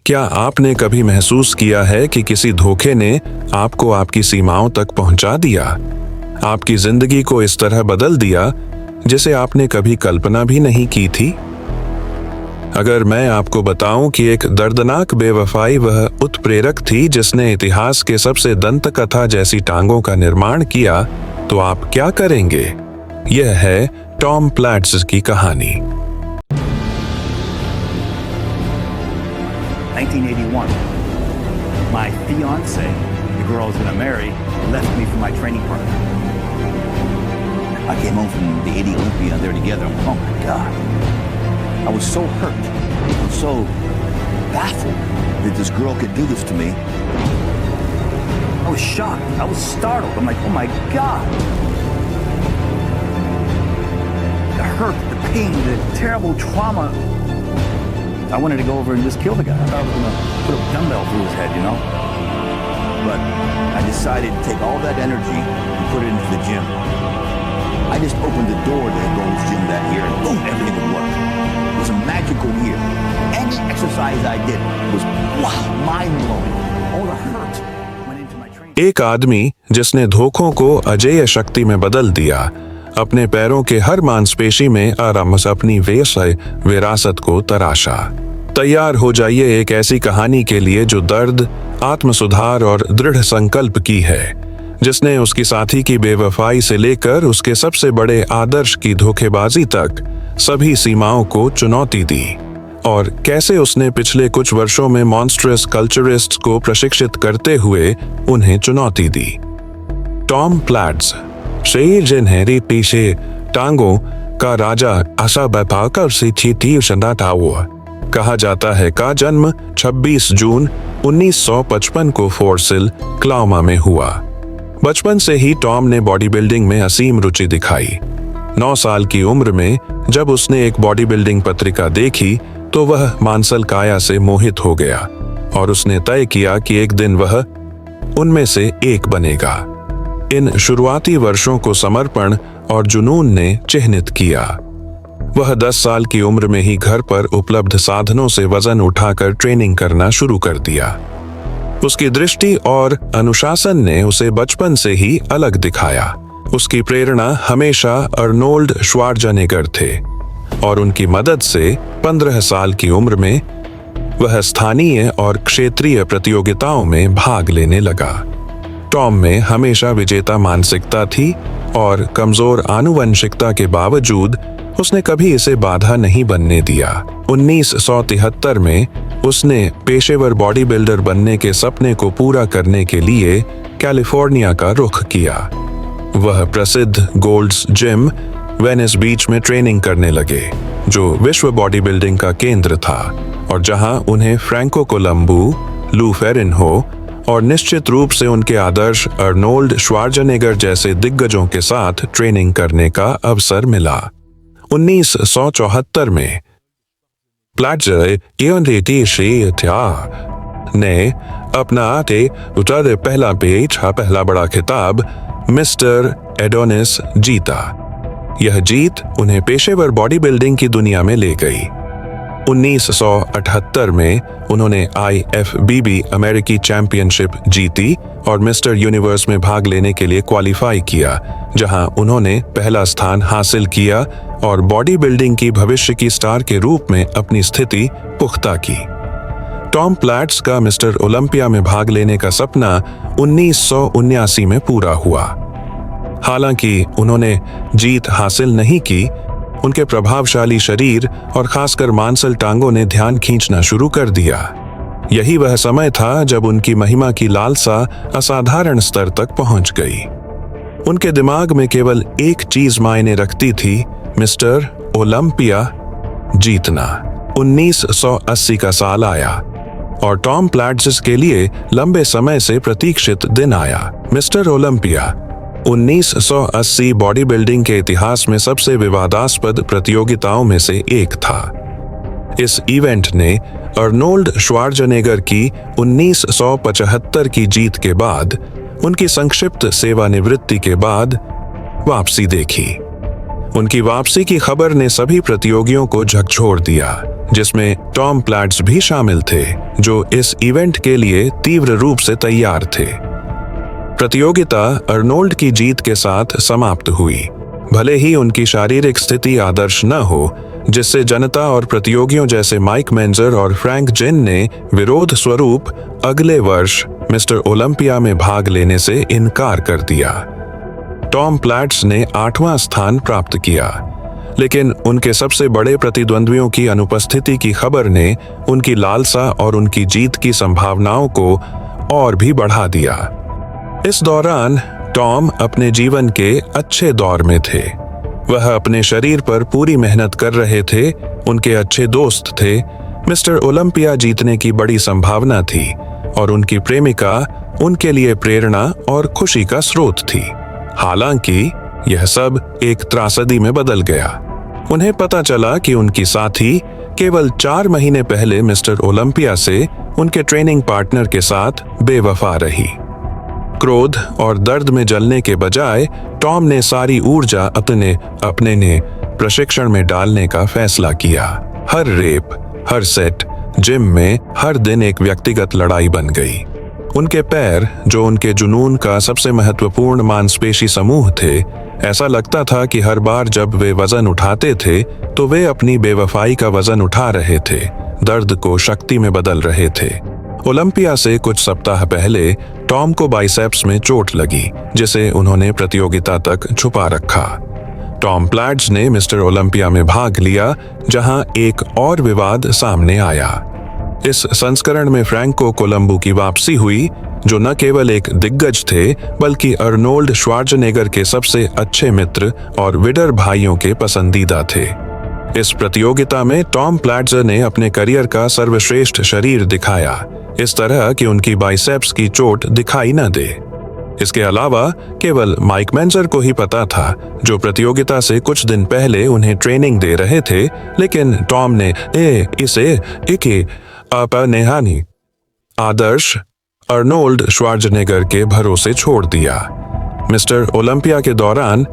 क्या आपने कभी महसूस किया है कि किसी धोखे ने आपको आपकी सीमाओं तक पहुंचा दिया, आपकी जिंदगी को इस तरह बदल दिया जिसे आपने कभी कल्पना भी नहीं की थी? अगर मैं आपको बताऊं कि एक दर्दनाक बेवफाई वह उत्प्रेरक थी जिसने इतिहास के सबसे दंतकथा जैसी टांगों का निर्माण किया, तो आप क्या करेंगे? यह है टॉम प्लैट्स की कहानी। 1981. My fiance, the girl I was going to marry, left me for my training partner. I came home from the 80 Olympia and they're together. Oh my God. I was so hurt. I was so baffled that this girl could do this to me. I was shocked. I was startled. I'm like, oh my God. The hurt, the pain, the terrible trauma. I wanted to go over and just kill the guy. I thought I was going to put a dumbbell through his head, you know? But I decided to take all that energy and put it into the gym. I just opened the door to Gold's Gym that year and boom, everything would work. It was a magical year. Any exercise I did was wow, mind-blowing. All the hurt went into my training. एक आदमी जिसने धोखों को अजेय शक्ति में बदल दिया, अपने पैरों के हर मांसपेशी में आराम से अपनी विरासत को तराशा। तैयार हो जाइए एक ऐसी कहानी के लिए जो दर्द, आत्मसुधार और दृढ़ संकल्प की है, जिसने उसकी साथी की बेवफाई से लेकर उसके सबसे बड़े आदर्श की धोखेबाजी तक सभी सीमाओं को चुनौती दी, और कैसे उसने पिछले कुछ वर्षों में मॉन्स्ट्रस कल्चरिस्ट्स को प्रशिक्षित करते हुए उन्हें चुनौती दी। टॉम प्लैट्स, शेर जिन्हें पीछे टांगों का राजा आशा बैपाकर से चीटी कहा जाता है, का जन्म 26 जून 1955 को फोर्सिल, क्लाउमा में हुआ। बचपन से ही टॉम ने बॉडी बिल्डिंग में असीम रुचि दिखाई। 9 साल की उम्र में जब उसने एक बॉडी बिल्डिंग पत्रिका देखी तो वह मांसल काया से मोहित हो गया और उसने तय किया कि एक दिन वह उनमें से एक बनेगा। इन शुरुआती वर्षों को समर्पण और जुनून ने चिह्नित किया। वह 10 साल की उम्र में ही घर पर उपलब्ध साधनों से वजन उठाकर ट्रेनिंग करना शुरू कर दिया। उसकी दृष्टि और अनुशासन ने उसे बचपन से ही अलग दिखाया। उसकी प्रेरणा हमेशा अर्नोल्ड श्वार्ज़नेगर थे और उनकी मदद से 15 साल की उम्र में वह स्थानीय और क्षेत्रीय प्रतियोगिताओं में भाग लेने लगा। टॉम में हमेशा विजेता मानसिकता थी और कमजोर आनुवंशिकता के बावजूद उसने कभी इसे बाधा नहीं बनने दिया। 1973 में उसने पेशेवर बॉडी बिल्डर बनने के सपने को पूरा करने के लिए कैलिफोर्निया का रुख किया। वह प्रसिद्ध गोल्ड्स जिम वेनिस बीच में ट्रेनिंग करने लगे, जो विश्व बॉडी बिल्डिंग का केंद्र था और जहां उन्हें फ्रैंको कोलंबू, लू फेरिन्हो और निश्चित रूप से उनके आदर्श अर्नोल्ड श्वार्ज़नेगर जैसे दिग्गजों के साथ ट्रेनिंग करने का अवसर मिला। 1974 में प्लैट्स ने अपना पहला बड़ा खिताब मिस्टर एडोनिस जीता। यह जीत उन्हें पेशेवर बॉडी बिल्डिंग की दुनिया में ले गई। 1978 में उन्होंने IFBB अमेरिकी चैंपियनशिप जीती और मिस्टर यूनिवर्स में भाग लेने के लिए क्वालिफाई किया, जहां उन्होंने पहला स्थान हासिल किया और बॉडी बिल्डिंग की भविष्य की स्टार के रूप में अपनी स्थिति पुख्ता की। टॉम प्लैट्स का मिस्टर ओलंपिया में भाग लेने का सपना 1979 में पूरा हुआ। हालांकि उन्होंने जीत हासिल नहीं की, उनके प्रभावशाली शरीर और खासकर मांसल टांगों ने ध्यान खींचना शुरू कर दिया। यही वह समय था जब उनकी महिमा की लालसा असाधारण स्तर तक पहुंच गई। उनके दिमाग में केवल एक चीज मायने रखती थी, मिस्टर ओलंपिया जीतना। 1980 का साल आया और टॉम प्लैट्स के लिए लंबे समय से प्रतीक्षित दिन आया। मिस्टर ओलंपिया 1980 बॉडी बिल्डिंग के इतिहास में सबसे विवादास्पद प्रतियोगिताओं में से एक था। इस इवेंट ने अर्नोल्ड श्वार्ज़नेगर की 1975 की जीत के बाद उनकी संक्षिप्त सेवानिवृत्ति के बाद वापसी देखी। उनकी वापसी की खबर ने सभी प्रतियोगियों को झकझोर दिया। जिसमें टॉम प्लैट्स भी शामिल थे, जो इस इवेंट के लिए तीव्र रूप से तैयार थे। प्रतियोगिता अर्नोल्ड की जीत के साथ समाप्त हुई, भले ही उनकी शारीरिक स्थिति आदर्श न हो, जिससे जनता और प्रतियोगियों जैसे माइक मेंजर और फ्रैंक जिन ने विरोध स्वरूप अगले वर्ष मिस्टर ओलंपिया में भाग लेने से इनकार कर दिया। टॉम प्लैट्स ने 8वां स्थान प्राप्त किया, लेकिन उनके सबसे बड़े प्रतिद्वंद्वियों की अनुपस्थिति की खबर ने उनकी लालसा और उनकी जीत की संभावनाओं को और भी बढ़ा दिया। इस दौरान टॉम अपने जीवन के अच्छे दौर में थे। वह अपने शरीर पर पूरी मेहनत कर रहे थे, उनके अच्छे दोस्त थे, मिस्टर ओलंपिया जीतने की बड़ी संभावना थी और उनकी प्रेमिका उनके लिए प्रेरणा और खुशी का स्रोत थी। हालांकि यह सब एक त्रासदी में बदल गया। उन्हें पता चला कि उनकी साथी केवल 4 महीने पहले मिस्टर ओलंपिया से उनके ट्रेनिंग पार्टनर के साथ बेवफा रही। क्रोध और दर्द में जलने के बजाय टॉम ने सारी ऊर्जा अपने प्रशिक्षण में डालने का फैसला किया। हर रेप, हर सेट, जिम में हर दिन एक व्यक्तिगत लड़ाई बन गई। उनके पैर, जो उनके जुनून का सबसे महत्वपूर्ण मांसपेशी समूह थे, ऐसा लगता था कि हर बार जब वे वजन उठाते थे तो वे अपनी बेवफाई का वजन उठा रहे थे, दर्द को शक्ति में बदल रहे थे। ओलंपिया से कुछ सप्ताह पहले टॉम को बाइसेप्स में चोट लगी, जिसे उन्होंने प्रतियोगिता तक छुपा रखा। टॉम प्लैट्स ने मिस्टर ओलंपिया में भाग लिया, जहां एक और विवाद सामने आया। इस संस्करण में फ्रैंको कोलंबो की वापसी हुई, जो न केवल एक दिग्गज थे बल्कि अर्नोल्ड श्वार्ज़नेगर के सबसे अच्छे मित्र और विडर भाइयों के पसंदीदा थे। इस प्रतियोगिता में टॉम प्लैट्स ने अपने करियर का सर्वश्रेष्ठ शरीर दिखाया, इस तरह कि उनकी बाइसेप्स की चोट दिखाई न दे। इसके अलावा केवल माइक मेंजर को ही पता था, जो प्रतियोगिता से कुछ दिन पहले उन्हें ट्रेनिंग दे रहे थे, लेकिन टॉम ने अपनेहानी आदर्श अर्नोल्ड श्वार्ज़नेगर के भरोसे छोड़ दिया। मिस्टर ओलंपिया के दौरान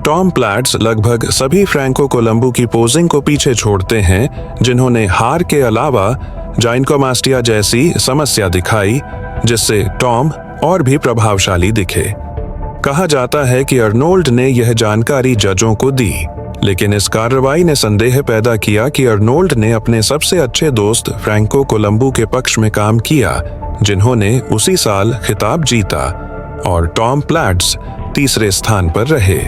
टॉम प्लैट्स लगभग सभी फ्रैंको कोलंबो की पोजिंग को पीछे छोड़ते हैं, जिन्होंने हार के अलावा जाइनकोमास्टिया जैसी समस्या दिखाई, जिससे टॉम और भी प्रभावशाली दिखे। कहा जाता है कि अर्नोल्ड ने यह जानकारी जजों को दी, लेकिन इस कार्रवाई ने संदेह पैदा किया कि अर्नोल्ड ने अपने सबसे अच्छे दोस्त फ्रैंको कोलंबो के पक्ष में काम किया, जिन्होंने उसी साल खिताब जीता, और टॉम प्लैट्स तीसरे स्थान पर रहे।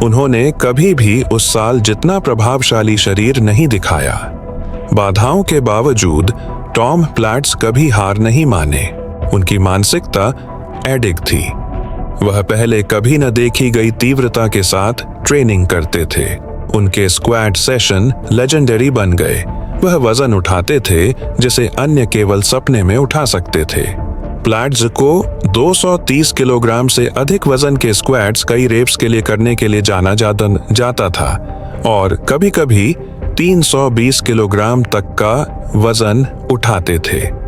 उन्होंने कभी भी उस साल जितना प्रभावशाली शरीर नहीं दिखाया। बाधाओं के बावजूद टॉम प्लैट्स कभी हार नहीं माने। उनकी मानसिकता एडिग थी। वह पहले कभी न देखी गई तीव्रता के साथ ट्रेनिंग करते थे। उनके स्क्वाड सेशन लेजेंडरी बन गए। वह वजन उठाते थे जिसे अन्य केवल सपने में उठा सकते थे। प्लैट्स को 230 किलोग्राम से अधिक वजन के स्क्वाड्स कई रेप्स के लिए करने के लिए जाना जाता था, और कभी-कभी 320 किलोग्राम तक का वजन उठाते थे।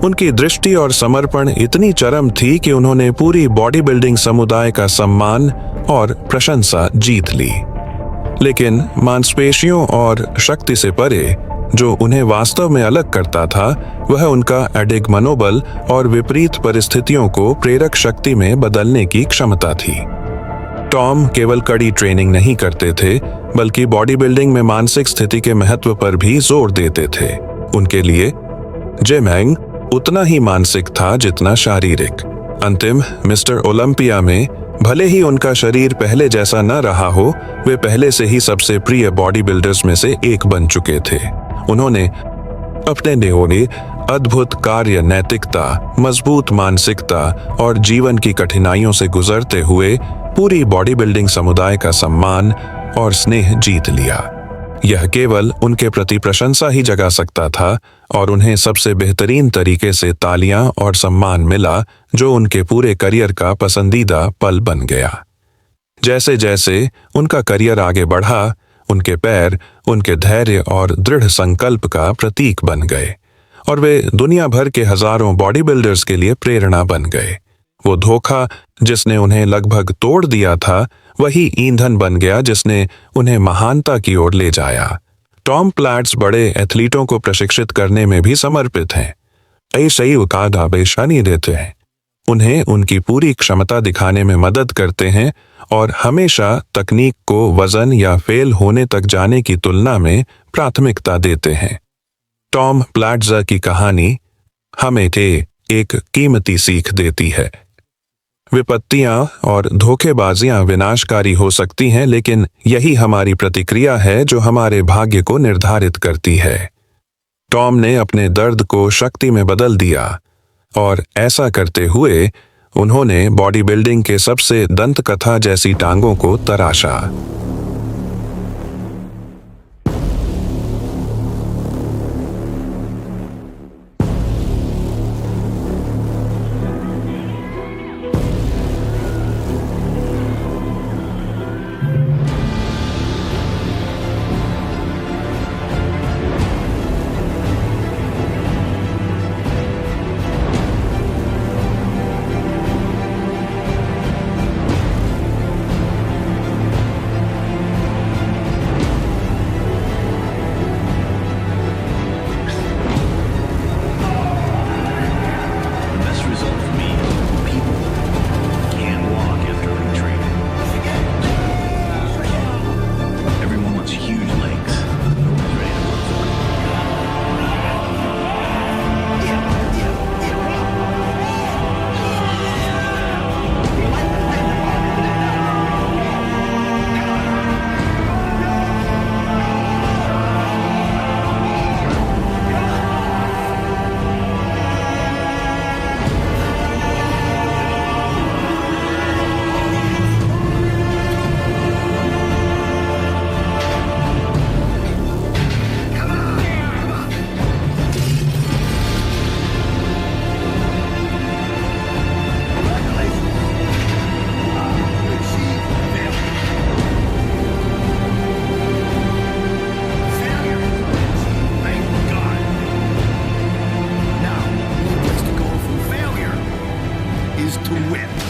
उनकी दृष्टि और समर्पण इतनी चरम थी कि उन्होंने पूरी बॉडी बिल्डिंग समुदाय का सम्मान और प्रशंसा जीत ली। लेकिन मांसपेशियों और शक्ति से परे, जो उन्हें वास्तव में अलग करता था, वह उनका एडिग मनोबल और विपरीत परिस्थितियों को प्रेरक शक्ति में बदलने की क्षमता थी। टॉम केवल कड़ी ट्रेनिंग नहीं करते थे, बल्कि बॉडी बिल्डिंग में मानसिक स्थिति के महत्व पर भी जोर देते थे। उनके लिए जिमिंग उतना ही मानसिक था जितना शारीरिक। अंतिम मिस्टर ओलंपिया में भले ही उनका शरीर पहले जैसा न रहा हो, वे पहले से ही सबसे प्रिय बॉडी बिल्डर्स में से एक बन चुके थे। उन्होंने अपने नेओने अद्भुत कार्य नैतिकता, मजबूत मानसिकता और जीवन की कठिनाइयों से गुजरते हुए पूरी बॉडी बिल्डिंग समुदाय का सम्मान और स्नेह जीत लिया। यह केवल उनके प्रति प्रशंसा ही जगा सकता था, और उन्हें सबसे बेहतरीन तरीके से तालियां और सम्मान मिला, जो उनके पूरे करियर का पसंदीदा पल बन गया। जैसे जैसे उनका करियर आगे बढ़ा, उनके पैर उनके धैर्य और दृढ़ संकल्प का प्रतीक बन गए, और वे दुनिया भर के हजारों बॉडी बिल्डर्स के लिए प्रेरणा बन गए। वो धोखा जिसने उन्हें लगभग तोड़ दिया था, वही ईंधन बन गया जिसने उन्हें महानता की ओर ले जाया। टॉम प्लैट्स बड़े एथलीटों को प्रशिक्षित करने में भी समर्पित हैं। ऐसे उकाद आवेशानी देते हैं, उन्हें उनकी पूरी क्षमता दिखाने में मदद करते हैं और हमेशा तकनीक को वजन या फेल होने तक जाने की तुलना में प्राथमिकता देते हैं। टॉम प्लैट्ज़र की कहानी हमें एक कीमती सीख देती है। विपत्तियां और धोखेबाजियां विनाशकारी हो सकती हैं, लेकिन यही हमारी प्रतिक्रिया है जो हमारे भाग्य को निर्धारित करती है। टॉम ने अपने दर्द को शक्ति में बदल दिया और ऐसा करते हुए उन्होंने बॉडी बिल्डिंग के सबसे दंतकथा जैसी टांगों को तराशा। To win.